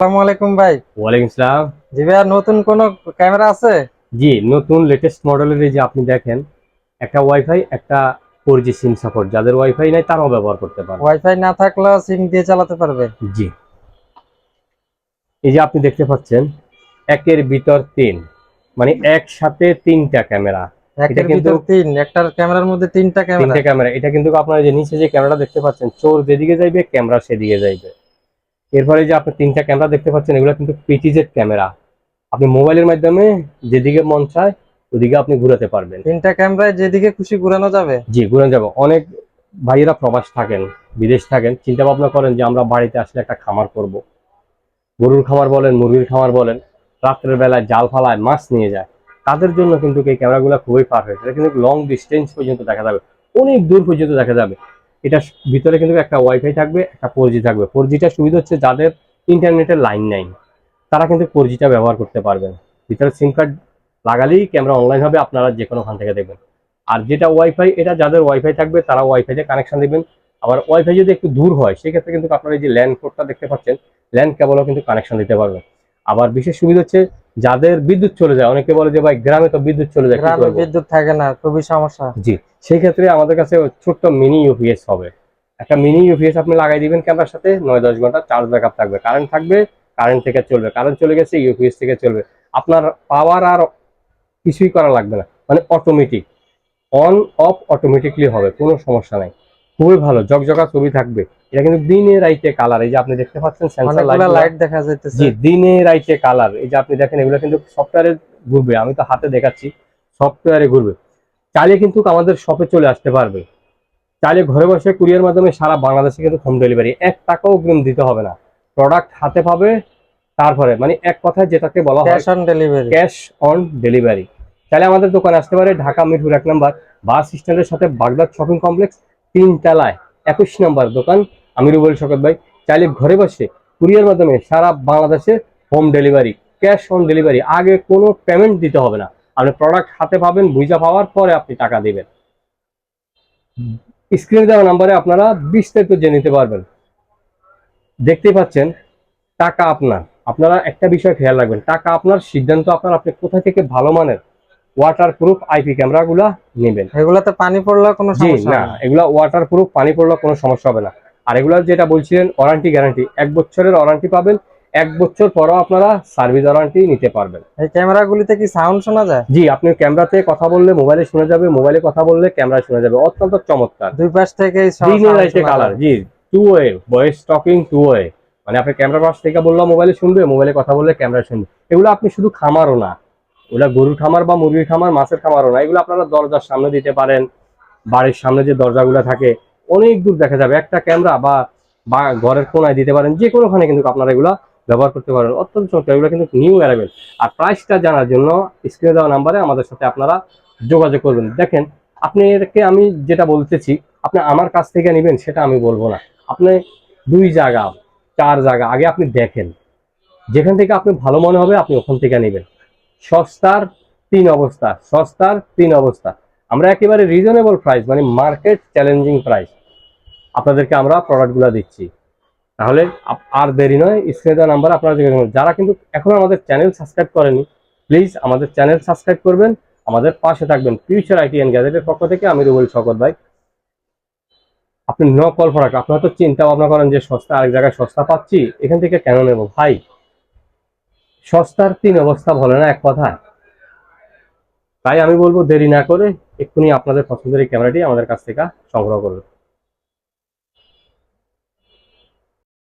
আসসালামু আলাইকুম ভাই। ওয়ালাইকুম আসসালাম। জি ভাইয়া, নতুন কোন ক্যামেরা আছে? জি, নতুন লেটেস্ট মডেলের এই যে আপনি দেখেন, একটা ওয়াইফাই, একটা 4G সিম সাপোর্ট। যাদের ওয়াইফাই নাই তারাও ব্যবহার করতে পারবে। ওয়াইফাই না থাকলেও সিম দিয়ে চালাতে পারবে? জি, এই যে আপনি দেখতে পাচ্ছেন, একের ভিতর তিন, মানে একসাথে তিনটা ক্যামেরা। এটা একের কিন্তু ভিতর তিন, একটার ক্যামেরার মধ্যে তিনটা ক্যামেরা? তিনটা ক্যামেরা। এটা কিন্তু আপনার যে নিচে যে ক্যামেরাটা দেখতে পাচ্ছেন, চোর যেদিকে যাইবে ক্যামেরা সেদিকে যাইবে। এরপরে যে আপনি তিনটা ক্যামেরা দেখতে পাচ্ছেন, এগুলো কিন্তু পিটিজেড ক্যামেরা। আপনি মোবাইলের মাধ্যমে যেদিকে মন চায় ওদিকে আপনি ঘুরাতে পারবেন। তিনটা ক্যামেরায় যেদিকে খুশি ঘুরানো যাবে? জি, ঘুরে যাব। অনেক ভাইয়েরা প্রবাস থাকেন, বিদেশ থাকেন, চিন্তা ভাবনা করেন যে আমরা বাড়িতে আসলে একটা খামার করব। গরুর খামার বলেন, মুরগির খামার বলেন, রাত্রের বেলায় জাল ফালায় মাছ নিয়ে যায়। তাদের জন্য কিন্তু এই ক্যামেরাগুলো খুবই পারফেক্ট। এটা কিন্তু লং ডিস্টেন্স পর্যন্ত দেখা যাবে, অনেক দূর পর্যন্ত দেখা যাবে। এটা ভিতরে কিন্তু একটা ওয়াইফাই থাকবে, একটা 4G থাকবে। 4Gটা সুবিধা হচ্ছে যাদের ইন্টারনেটের লাইন নাই, তারা কিন্তু 4Gটা ব্যবহার করতে পারবেন। ভিতরে সিম কার্ড লাগালেই ক্যামেরা অনলাইন হবে, আপনারা যে কোনো খান থেকে দেখবেন। আর যেটা ওয়াইফাই, এটা যাদের ওয়াইফাই থাকবে তারা ওয়াইফাইতে কানেকশন দিবেন। আবার ওয়াইফাই যদি একটু দূর হয়, সেক্ষেত্রে কিন্তু আপনারা এই যে ল্যান্ড পোর্টটা দেখতে পাচ্ছেন, ল্যান্ড কেবলও কিন্তু কানেকশন দিতে পারবেন। আবার বিশেষ সুবিধা হচ্ছে যাদের বিদ্যুৎ চলে যায়, অনেকে বলে যে ভাই গ্রামে তো বিদ্যুৎ চলে যায়, কি গ্রামে করবো। বিদ্যুৎ থাকে না, খুবই সমস্যা। জি, সেই ক্ষেত্রে আমাদের কাছে ছোট্ট মিনি ইউপিএস হবে। একটা মিনি ইউপিএস আপনি লাগাই দিবেন ক্যামেরার সাথে, 9-10 ঘন্টা চার্জ ব্যাকআপ থাকবে, কারেন্ট থাকবে, কারেন্ট থেকে চলবে, কারেন্ট চলে গেছে ইউপিএস থেকে চলবে। আপনার পাওয়ার আর কিছুই করা লাগবে না, মানে অটোমেটিক অন অফ অটোমেটিকলি হবে, কোনো সমস্যা নাই। খুবই ভালো, জকজকা ছবি থাকবে। এটা কিন্তু দিনে রাইতে কালার, এই যে আপনি দেখতে পাচ্ছেন সেন্সর লাইট অনেকগুলা গুলা। লাইট দেখা যাইতেছে। জি, দিনে রাইতে কালার। এই যে আপনি দেখেন, এগুলো কিন্তু সফটওয়্যারে ঘুরবে, আমি তো হাতে দেখাচ্ছি, সফটওয়্যারে ঘুরবে। চাইলে কিন্তু আমাদের শপে চলে আসতে পারবে, চাইলে ঘরে বসে কুরিয়ার মাধ্যমে সারা বাংলাদেশে কিন্তু হোম ডেলিভারি, 1 টাকাও অগ্রিম দিতে হবে না। প্রোডাক্ট হাতে পাবে, তারপরে মানে এক কথায় যেটাকে বলা হয় cash on delivery. Cash on delivery. তাহলে আমাদের দোকানে আসতে পারে ঢাকা মিরপুর 1 নম্বর বাস স্ট্যান্ডের সাথে বাগদাদ শপিং কমপ্লেক্স, 3 তলায় 21 নম্বর দোকান, আমি রুবেল শকত ভাই। চাইলে ঘরে বসে কুরিয়ার মাধ্যমে সারা বাংলাদেশে home delivery, cash on delivery. আগে কোনো পেমেন্ট দিতে হবে না, আপনি প্রোডাক্ট হাতে পাবেন, বুঝা পাওয়ার পরে আপনি টাকা দিবেন। স্ক্রিনে দেওয়া নাম্বারে আপনারা বিস্তারিত জেনে নিতে পারবেন। দেখতেই পাচ্ছেন, টাকা আপনার। আপনারা একটা বিষয় খেয়াল রাখবেন, টাকা আপনার, সিদ্ধান্ত আপনার, আপনি কোথা থেকে ভালো মানের ওয়াটার প্রুফ আইপি ক্যামেরাগুলা নেবেন। এগুলাতে পানি পড়লেও কোনো জি সমস্যা না, হবে না? এগুলা ওয়াটার প্রুফ, পানি পড়লে কোনো সমস্যা হবে না। আর এগুলা যেটা বলছিলেন ওয়ারেন্টি গ্যারান্টি, 1 বছরের ওয়ারেন্টি পাবেন। 1 বছর পরও আপনারা সার্ভিস ওয়ারেন্টি নিতে পারবেন। এই ক্যামেরাগুলিতে কি সাউন্ড শোনা যায়? জি, আপনি ক্যামেরাতে কথা বললে মোবাইলে শোনা যাবে, মোবাইলে কথা বললে ক্যামেরা শোনা যাবে, অত্যন্ত চমৎকার। দুই পাশ থেকেই দিনে সাউন্ড রাইতে শোনা কালার। যাবে? জি, two way voice talking, two way, মানে আপনি ক্যামেরা পাশ থেকে বললেও মোবাইলে শুনবে, মোবাইলে কথা বললে ক্যামেরা শুনবে। এগুলো আপনি শুধু খামারও না, ওগুলা গরুর খামার বা মুরগির খামার, মাছের খামারও না, এগুলো আপনারা দরজার সামনে দিতে পারেন। বাড়ির সামনে যে দরজাগুলো থাকে, অনেক দূর দেখা যাবে একটা ক্যামেরা, বা বা ঘরের কোনায় দিতে পারেন, যে কোনোখানে কিন্তু আপনারা এগুলা ব্যবহার করতে পারেন। অত্যন্ত চমৎকার, এগুলো কিন্তু নিউ অ্যারাইভেল। আর প্রাইসটা জানার জন্য স্ক্রিনে দেওয়া নাম্বারে আমাদের সাথে আপনারা যোগাযোগ করবেন। দেখেন, আপনি এরকে আমি যেটা বলতেছি, আপনি আমার কাছ থেকে নেবেন সেটা আমি বলবো না। আপনি 2 জায়গা, 4 জায়গা আগে আপনি দেখেন, যেখান থেকে আপনি ভালো মনে হবে আপনি ওখান থেকে নেবেন। সস্তার 3 অবস্থা, সস্তার 3 অবস্থা। আমরা একেবারে রিজনেবল প্রাইস, মানে মার্কেট চ্যালেঞ্জিং প্রাইস আপনাদেরকে আমরা প্রোডাক্টগুলো দিচ্ছি। তাহলে আর দেরি নয়, স্ক্রিনে দেওয়া নাম্বার আপনারা যারা কিন্তু এখন আমাদের চ্যানেল সাবস্ক্রাইব করেনি, প্লিজ আমাদের চ্যানেল সাবস্ক্রাইব করবেন, আমাদের পাশে থাকবেন। ফিউচার আইটি অ্যান্ড গ্যাজেটের পক্ষ থেকে আমি রুবেল শকত ভাই। আপনি নকল প্রোডাক্ট, আপনারা তো চিন্তা ভাবনা করেন যে সস্তা, আরেক জায়গায় সস্তা পাচ্ছি, এখান থেকে কেন নেব ভাই। সস্তার 3 অবস্থা বলে না এক কথায়। তাই আমি বলবো দেরি না করে এক্ষুনি আপনাদের পছন্দের এই ক্যামেরাটি আমাদের কাছ থেকে সংগ্রহ করুন।